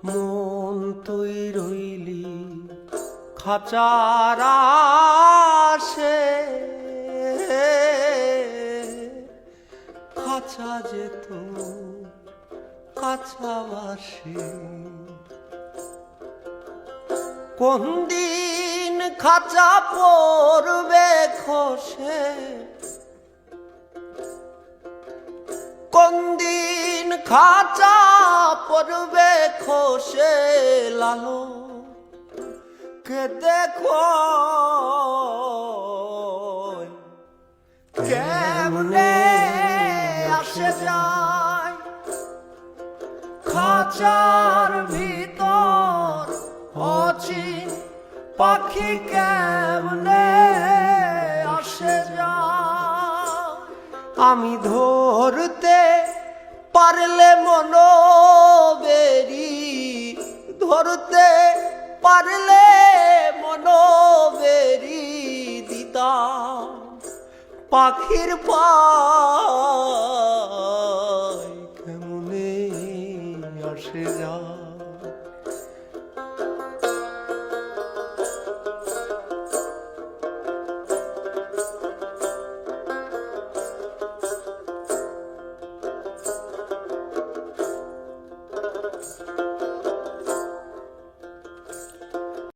মন তুই রইলি খাঁচার আশে, খাঁচা যেত কাছাবাসে। কোন দিন খাঁচা পড়বে খসে, কোন দিন খাঁচা পড়বে খসে, লালো কে দেখো কেমনে আসে যায় খাঁচার ভিতর অচিন পাখি কেমনে আসে যায়। আমি ধরতে পারলে মনোবেরি, ধরতে পারলে মনোবেরি দিতাম পাখির পা